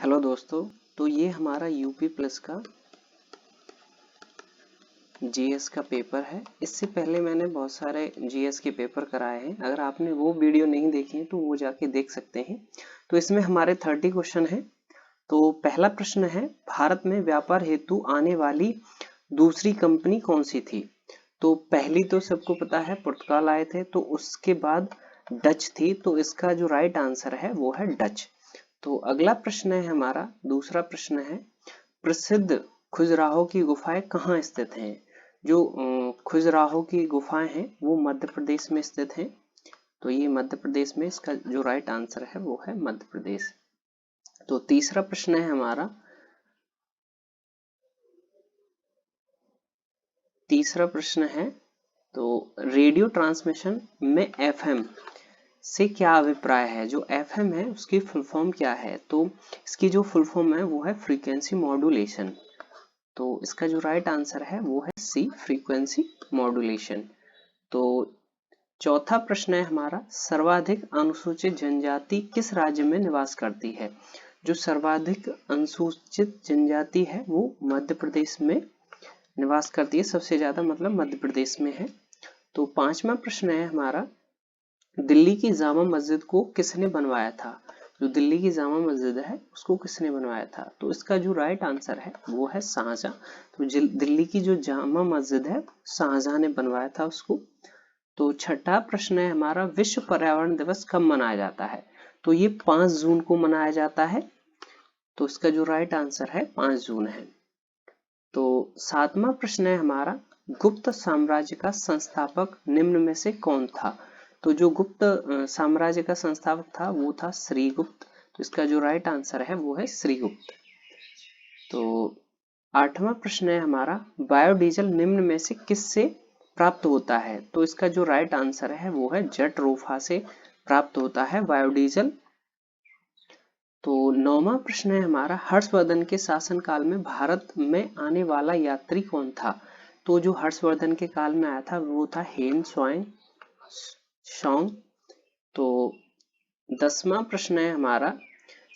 Hello दोस्तों, तो ये हमारा यूपी प्लस का जीएस का पेपर है। इससे पहले मैंने बहुत सारे जीएस के पेपर कराए हैं। अगर आपने वो वीडियो नहीं देखी है तो वो जाके देख सकते हैं। तो इसमें हमारे 30 क्वेश्चन हैं। तो पहला प्रश्न है, भारत में व्यापार हेतु आने वाली दूसरी कंपनी कौन सी थी? तो पहली तो सबको पता है पुर्तगाल आए थे, तो उसके बाद डच थी। तो इसका जो राइट आंसर है वो है डच। तो अगला प्रश्न है हमारा, दूसरा प्रश्न है, प्रसिद्ध खजुराहो की गुफाएं कहाँ स्थित हैं? जो खजुराहो की गुफाएं हैं वो मध्य प्रदेश में स्थित हैं। तो ये मध्य प्रदेश में, इसका जो राइट आंसर है वो है मध्य प्रदेश। तो तीसरा प्रश्न है हमारा, तीसरा प्रश्न है, तो रेडियो ट्रांसमिशन में एफएम से क्या अभिप्राय है? जो एफएम है उसकी फुल फॉर्म क्या है? तो इसकी जो फुल फॉर्म है वो है फ्रीक्वेंसी मॉड्यूलेशन। तो इसका जो राइट आंसर है वो है सी, फ्रीक्वेंसी मॉड्यूलेशन। तो चौथा प्रश्न है हमारा, सर्वाधिक अनुसूचित जनजाति किस राज्य में निवास करती है? जो सर्वाधिक अनुसूचित जनजाति है वो मध्य प्रदेश में निवास करती है। सबसे ज्यादा मतलब मध्य प्रदेश में है। तो पांचवा प्रश्न है हमारा, दिल्ली की जामा मस्जिद को किसने बनवाया था? जो दिल्ली की जामा मस्जिद है उसको किसने बनवाया था? तो इसका जो राइट आंसर है वो है शाहजहां। तो दिल्ली की जो जामा मस्जिद है शाहजहां ने बनवाया था उसको। तो छठा प्रश्न है हमारा, विश्व पर्यावरण दिवस कब मनाया जाता है? तो ये 5 जून को मनाया जाता है। तो इसका जो राइट आंसर है 5 जून है। तो सातवां प्रश्न है हमारा, गुप्त साम्राज्य का संस्थापक निम्न में से कौन था? तो जो गुप्त साम्राज्य का संस्थापक था वो था श्रीगुप्त। तो इसका जो राइट आंसर है वो है श्रीगुप्त। तो आठवां प्रश्न है हमारा, बायोडीजल निम्न में से किससे प्राप्त होता है? तो इसका जो राइट आंसर है वो है जटरोफा से प्राप्त होता है बायोडीजल। तो नौवां प्रश्न है हमारा, हर्षवर्धन के शासनकाल में भारत में आने वाला यात्री कौन था? तो जो हर्षवर्धन के काल में आया था वो था हेन सॉन्ग। तो 10वां प्रश्न है हमारा,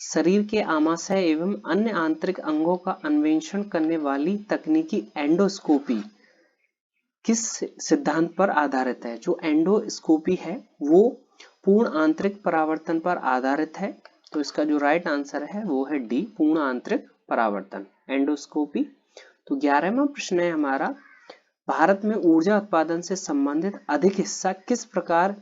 शरीर के आमाशय एवं अन्य आंतरिक अंगों का अन्वेषण करने वाली तकनीकी एंडोस्कोपी किस सिद्धांत पर आधारित है? जो एंडोस्कोपी है वो पूर्ण आंतरिक परावर्तन पर आधारित है। तो इसका जो राइट आंसर है वो है डी, पूर्ण आंतरिक परावर्तन, एंडोस्कोपी। तो 11वां प्रश्न है हमारा, भारत में ऊर्जा उत्पादन से संबंधित अधिक हिस्सा किस प्रकार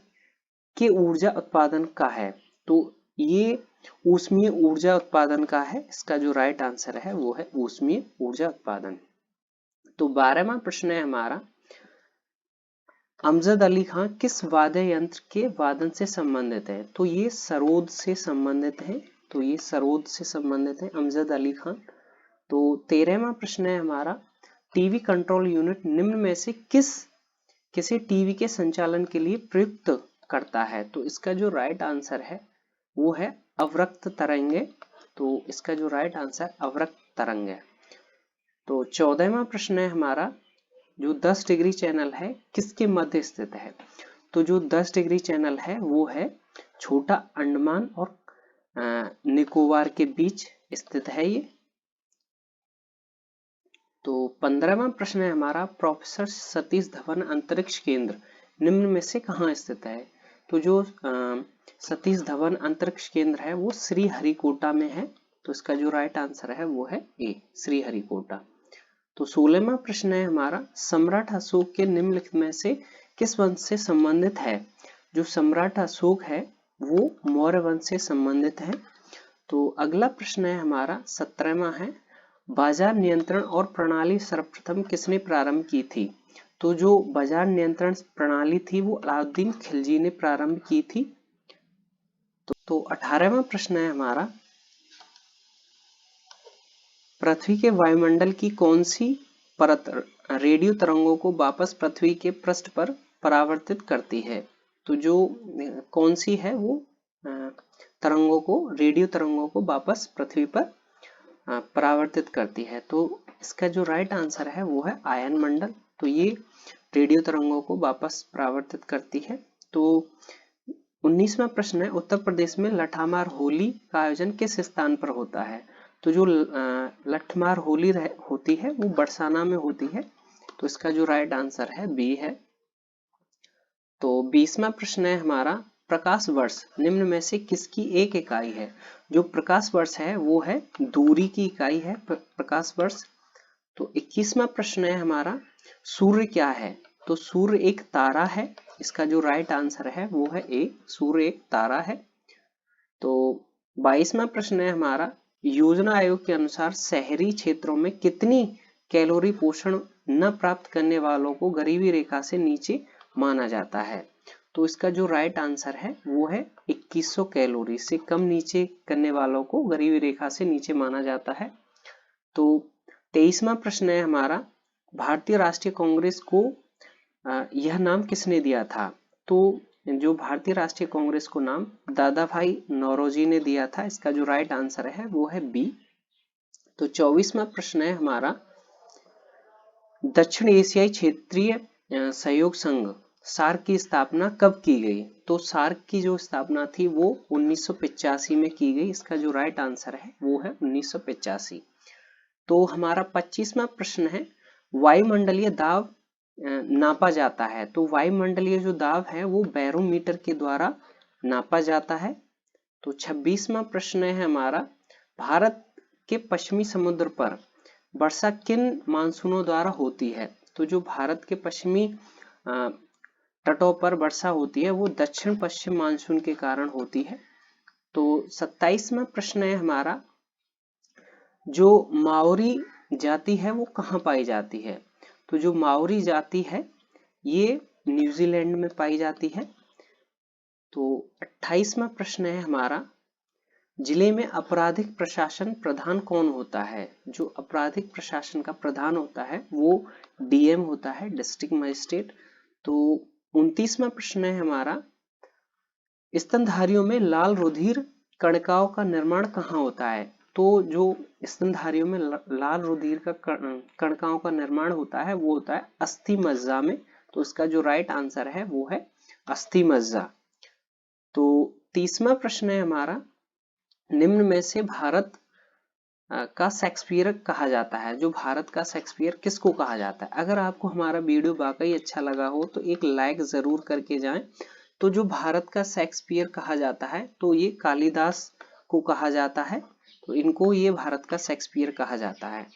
के ऊर्जा उत्पादन का है? तो ये ऊष्मीय ऊर्जा उत्पादन का है। इसका जो राइट आंसर है वो है ऊष्मीय ऊर्जा उत्पादन। तो 12वां प्रश्न है हमारा, अमजद अली खां किस वाद्य यंत्र के वादन से संबंधित है? तो ये सरोद से संबंधित है। तो ये सरोद से संबंधित है अमजद अली खान। तो 13वां प्रश्न है हमारा, टीवी कंट्रोल यूनिट निम्न में से किसे टीवी के संचालन के लिए प्रयुक्त करता है? तो इसका जो राइट आंसर है वो है अवरक्त तरंगे। तो इसका जो राइट आंसर अवरक्त तरंग है। तो 14वां प्रश्न है हमारा, जो 10 डिग्री चैनल है किसके मध्य स्थित है? तो जो 10 डिग्री चैनल है वो है छोटा अंडमान और निकोबार के बीच स्थित है ये। तो 15वां प्रश्न है हमारा, प्रोफेसर सतीश धवन अंतरिक्ष केंद्र निम्न में से कहाँ स्थित है? तो जो सतीश धवन अंतरिक्ष केंद्र है वो श्रीहरिकोटा में है। तो इसका जो राइट आंसर है वो है ए, श्रीहरिकोटा। तो 16वां प्रश्न है हमारा, सम्राट अशोक के निम्नलिखित में से किस वंश से संबंधित है? जो सम्राट अशोक है वो मौर्य वंश से संबंधित है। तो अगला प्रश्न है हमारा 17वां है, बाजार नियंत्रण और प्रणाली सर्वप्रथम किसने प्रारंभ की थी? तो जो बाजार नियंत्रण प्रणाली थी वो अलाउद्दीन खिलजी ने प्रारंभ की थी। तो 18वां प्रश्न है हमारा, पृथ्वी के वायुमंडल की कौन सी परत रेडियो तरंगों को वापस पृथ्वी के पृष्ठ पर परावर्तित करती है? तो जो कौन सी है वो तरंगों को, रेडियो तरंगों को वापस पृथ्वी पर परावर्तित करती है? तो इसका जो राइट आंसर है वो है आयन मंडल। तो ये रेडियो तरंगों को वापस परावर्तित करती है। तो 19वां प्रश्न है, उत्तर प्रदेश में लठामार होली का आयोजन किस स्थान पर होता है? तो जो लठमार होली होती है वो बरसाना में होती है, तो इसका जो राइट आंसर है बी है। तो 20वां प्रश्न है हमारा, प्रकाश वर्ष निम्न में से किसकी एक इकाई है? जो प्रकाश वर्ष है वो है दूरी की इकाई है प्रकाश वर्ष। तो 21वां प्रश्न है हमारा, सूर्य क्या है? तो सूर्य एक तारा है, इसका जो राइट आंसर है वो है ए, सूर्य एक तारा है। तो 22वां प्रश्न है हमारा, योजना आयोग के अनुसार शहरी क्षेत्रों में कितनी कैलोरी पोषण न प्राप्त करने वालों को गरीबी रेखा से नीचे माना जाता है? तो इसका जो राइट आंसर है वो है 2100 कैलोरी से कम नीचे करने वालों को गरीबी रेखा से नीचे माना जाता है। तो 23वां प्रश्न है हमारा, भारतीय राष्ट्रीय कांग्रेस को यह नाम किसने दिया था? तो जो भारतीय राष्ट्रीय कांग्रेस को नाम दादा भाई नौरोजी ने दिया था, इसका जो राइट आंसर है वो है बी। तो 24वां प्रश्न है हमारा, दक्षिण एशियाई क्षेत्रीय सहयोग संघ सार्क की स्थापना कब की गई? तो सार्क की जो स्थापना थी वो 1985 में की गई, इसका जो राइट आंसर है वो है 1985। तो हमारा 25वां प्रश्न है, वायुमंडलीय दाब नापा जाता है। तो वायुमंडलीय जो दाब है वो बैरोमीटर के द्वारा नापा जाता है। तो 26वां प्रश्न है हमारा, भारत के पश्चिमी समुद्र पर वर्षा किन मानसूनों द्वारा होती है? तो जो भारत के पश्चिमी तटों पर वर्षा होती है वो दक्षिण पश्चिम मानसून के कारण होती है। तो 27वां प्रश्न है हमारा, जो माओरी जाति है वो कहाँ पाई जाती है? तो जो माओरी जाति है ये न्यूजीलैंड में पाई जाती है। तो 28वां प्रश्न है हमारा, जिले में आपराधिक प्रशासन प्रधान कौन होता है? जो आपराधिक प्रशासन का प्रधान होता है वो डीएम होता है, डिस्ट्रिक्ट मजिस्ट्रेट। तो 29वां प्रश्न है हमारा, स्तनधारियों में लाल रुधिर कणिकाओं का निर्माण कहाँ होता है? तो जो स्तनधारियों में लाल रुधिर का कणिकाओं का निर्माण होता है वो होता है अस्थि मज्जा में। तो इसका जो राइट आंसर है वो है अस्थि मज्जा। तो 30वां प्रश्न है हमारा, निम्न में से भारत का शेक्सपियर कहा जाता है। जो भारत का शेक्सपियर किसको कहा जाता है? अगर आपको हमारा वीडियो वाकई अच्छा लगा हो तो एक लाइक जरूर करके जाएं। तो जो भारत का शेक्सपियर कहा जाता है तो ये कालिदास को कहा जाता है, तो इनको ये भारत का शेक्सपियर कहा जाता है।